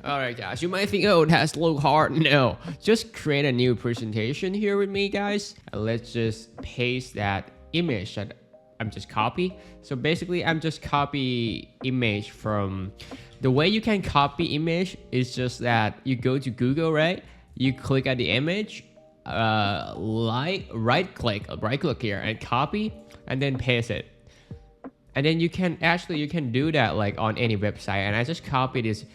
Alright guys, you might think, oh, that's look hard. No, just create a new presentation here with me, guys. And let's just paste that image that I'm just copy. So basically, I'm just copy image from... The way you can copy image is just that you go to Google, right? You click at the image, right click here and copy, and then paste it. And then you can do that like on any website. And I just copied this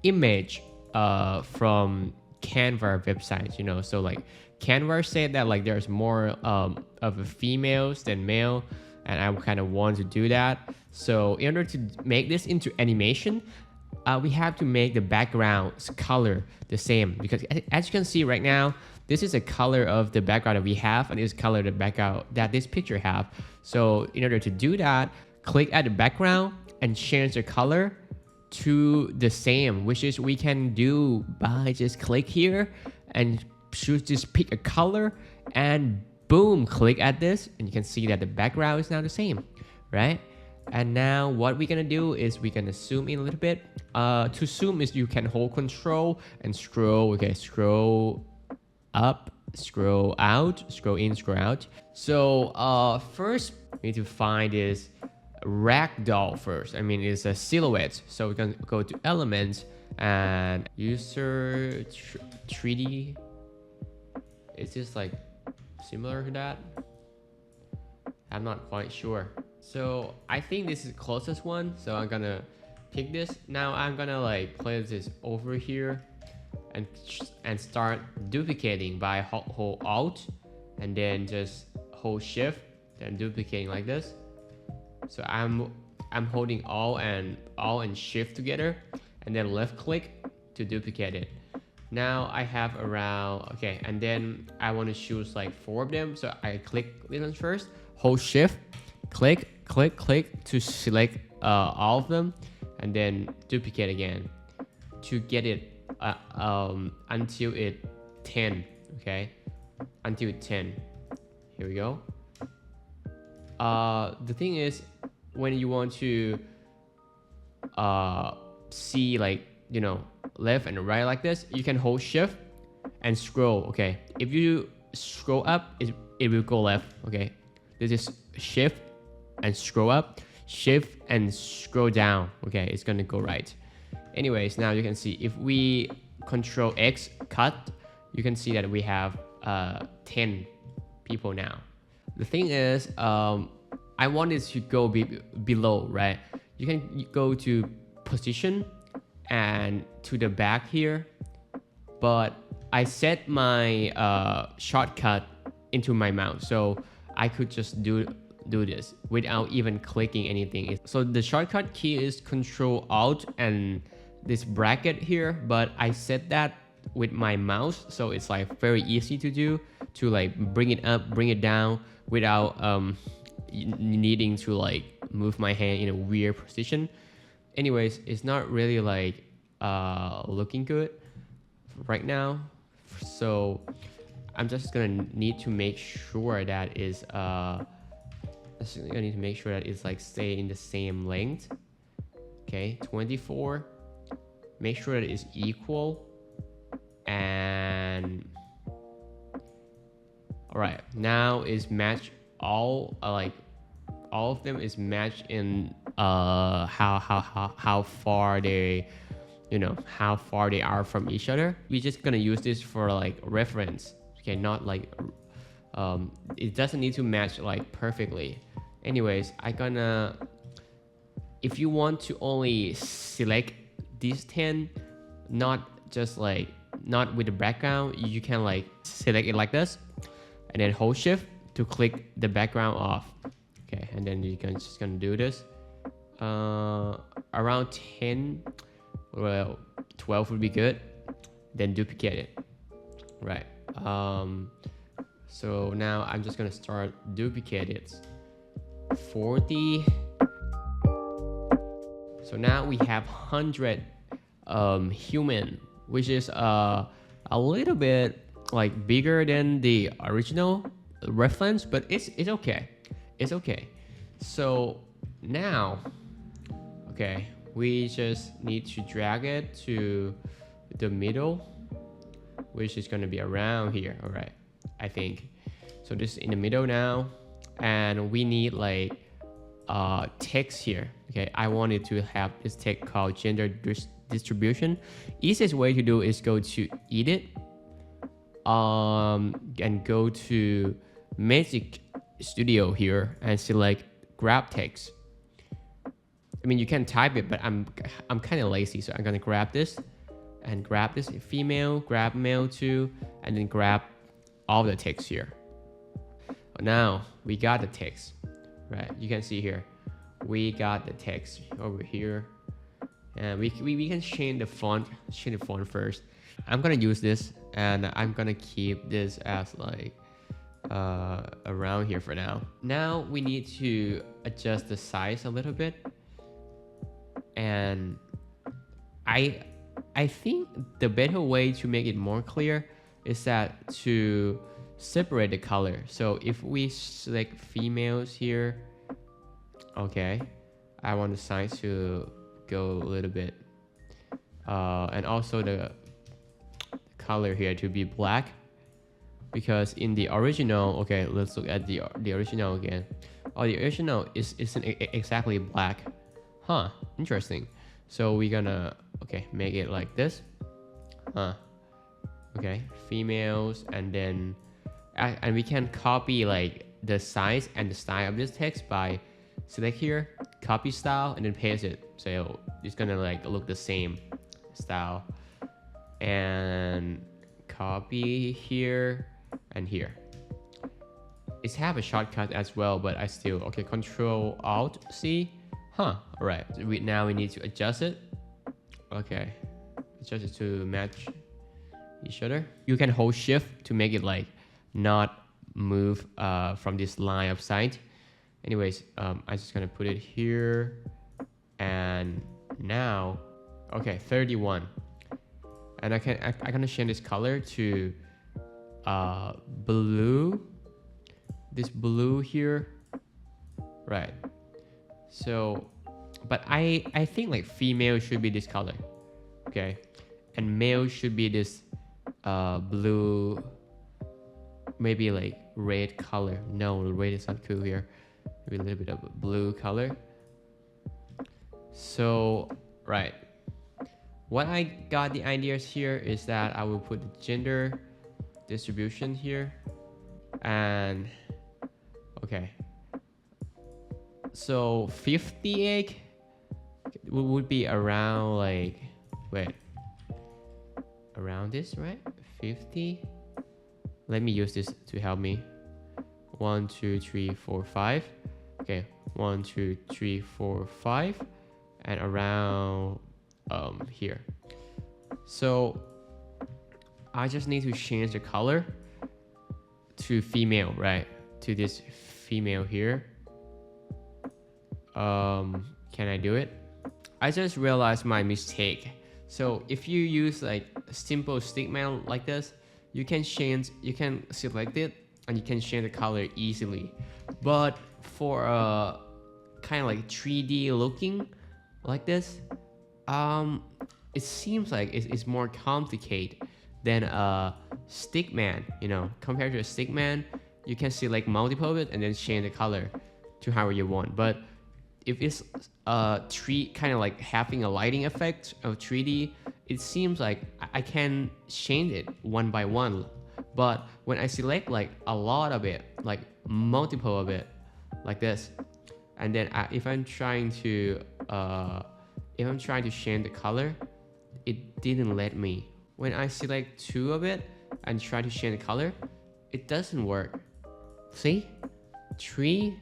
image from Canva websites, you know. So like Canva said that like there's more of females than male, and I kind of want to do that. So in order to make this into animation, we have to make the background's color the same, because as you can see right now, this is the color of the background that we have, and this color of the background that this picture have. So in order to do that, click at the background and change the color to the same, which is we can do by just click here and choose, just pick a color and boom, click at this, and you can see that the background is now the same, right? And now what we're gonna do is we're gonna zoom in a little bit. To zoom is you can hold control and scroll. Okay, scroll up, scroll out, scroll in, scroll out. So first we need to find this ragdoll first. I mean, it's a silhouette. So we can go to elements and user 3D. Is this like similar to that? I'm not quite sure. So I think this is the closest one. So I'm gonna pick this. Now I'm gonna like place this over here and start duplicating by hold Alt and then just hold Shift, then duplicating like this. So I'm holding Alt and Shift together, and then left click to duplicate it. Now I have around, okay, and then I want to choose like 4 of them. So I click this one first, hold Shift, click to select all of them, and then duplicate again to get it until it 10. Okay, until 10. Here we go. The thing is, when you want to see, like, you know, left and right like this, you can hold Shift and scroll. Okay, if you scroll up, it will go left. Okay, this is Shift and scroll up, Shift and scroll down. Okay, it's gonna go right. Anyways, now you can see if we Control X cut, you can see that we have 10 people now. The thing is, I want it to go below, right? You can go to position and to the back here, but I set my shortcut into my mouse, so I could just do this without even clicking anything. So the shortcut key is Control Alt and this bracket here, but I set that with my mouse, so it's like very easy to do, to like bring it up, bring it down without needing to like move my hand in a weird position. Anyways, it's not really like looking good right now, so I'm just gonna need to make sure that is it's like stay in the same length. Okay, 24. Make sure that it's equal. And all right, now is match all, like all of them is matched in how far they, you know, how far they are from each other. We're just gonna use this for like reference. Okay, not like it doesn't need to match like perfectly. Anyways, if you want to only select these 10, not just like, not with the background, you can like select it like this and then hold Shift to click the background off. Okay, and then you can just gonna do this around 10, well 12 would be good, then duplicate it, right? So now I'm just gonna start duplicate it. 40. So now we have 100 human, which is a little bit like bigger than the original reference, but it's okay. It's okay. So now, okay, we just need to drag it to the middle, which is going to be around here. All right, I think so. This is in the middle now, and we need like text here. Okay, I wanted to have this text called gender distribution. Easiest way to do is go to edit and go to Magic Studio here and select grab text. I mean, you can type it, but I'm kind of lazy, so I'm gonna grab this and grab this female, grab male too, and then grab all the text here. Now we got the text, right? You can see here, we got the text over here, and we can change the font. Change the font first. I'm gonna use this, and I'm gonna keep this as like around here for now. Now we need to adjust the size a little bit, and I think the better way to make it more clear is that to separate the color. So if we select females here, okay, I want the size to go a little bit, and also the color here to be black, because in the original, okay, let's look at the original again. Oh, the original isn't exactly black, huh? Interesting. So we're gonna make it like this, okay, females, and then and we can copy like the size and the style of this text by select here, copy style, and then paste it. So it's gonna like look the same style, and copy here and here. It's have a shortcut as well, but I still Control Alt C. All right. Now we need to adjust it. Okay, adjust it to match each other. You can hold Shift to make it like not move from this line of sight. Anyways, I'm just gonna put it here, and now 31, and I can change this color to blue, this blue here, right? So but I think like female should be this color, okay, and male should be this blue, maybe like red color. No, red is not cool here. Maybe a little bit of a blue color. So right, what I got the ideas here is that I will put the gender distribution here, and so 58 would be around like, around this, right? 50. Let me use this to help me. 1 2 3 4 5. Okay, 1 2 3 4 5, and around here. So I just need to change the color to female, right? To this female here. Can I do it? I just realized my mistake. So if you use like a simple stickman like this, you can select it and you can change the color easily. But for a kind of like 3D looking like this, it seems like it's more complicated than a stickman. You know, compared to a stickman, you can select multiple of it and then change the color to however you want. But if it's kind of like having a lighting effect of 3D, it seems like I can change it one by one. But when I select like a lot of it, like multiple of it, like this, and then if I'm trying to change the color, it didn't let me. When I select 2 of it and try to change the color, it doesn't work. See, 3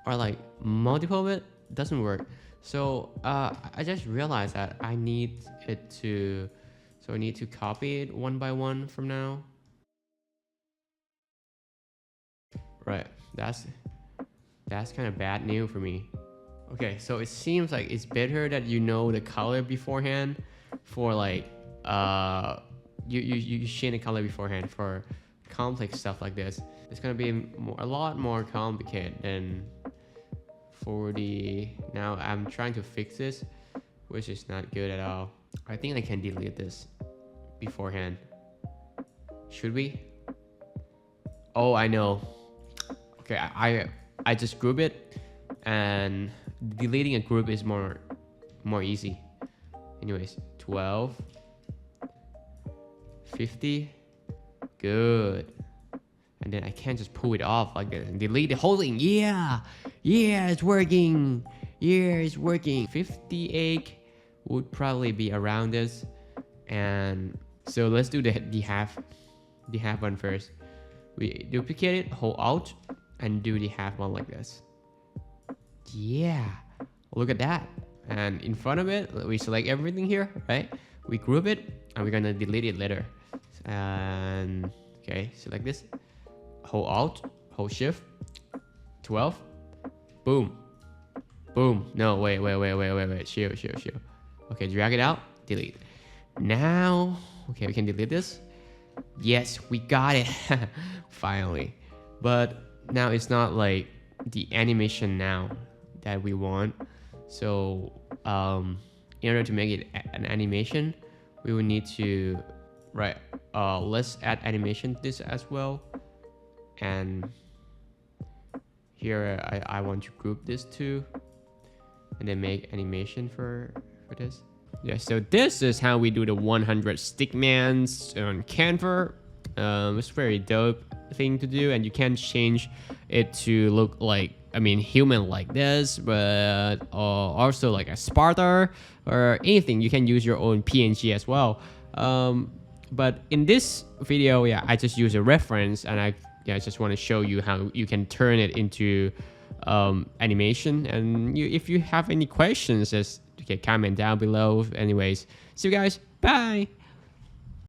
or like multiple of it doesn't work. So I just realized that I need to copy it one by one from now. Right, that's kind of bad news for me. Okay, so it seems like it's better that you know the color beforehand for like you change the color beforehand for complex stuff like this. It's gonna be a lot more complicated than 40. Now I'm trying to fix this which is not good at all. I think I can delete this beforehand. Should we? Oh, I know. Okay, I just group it, and deleting a group is more easy. Anyways, 12, 50, good. And then I can just pull it off like this and delete the whole thing. Yeah, it's working. Yeah, it's working. 58 would probably be around this. And so let's do the half one first. We duplicate it, hold Alt, and do the half one like this. Yeah, look at that. And in front of it, we select everything here, right? We group it, and we're gonna delete it later. And okay, select this, hold Alt, hold Shift, 12, boom, boom. No, wait, shield. Okay, drag it out, delete. Now, okay, we can delete this. Yes, we got it. Finally. But now it's not like the animation now that we want. So in order to make it an animation, we will need to let's add animation to this as well. And here I want to group this too, and then make animation for this. Yeah, so this is how we do the 100 stickmans on Canva. It's very dope thing to do, and you can change it to look like, human like this, but also like a Sparta or anything. You can use your own PNG as well. But in this video, yeah, I just use a reference, and I just want to show you how you can turn it into animation. And if you have any questions, just comment down below. Anyways, see you guys. Bye.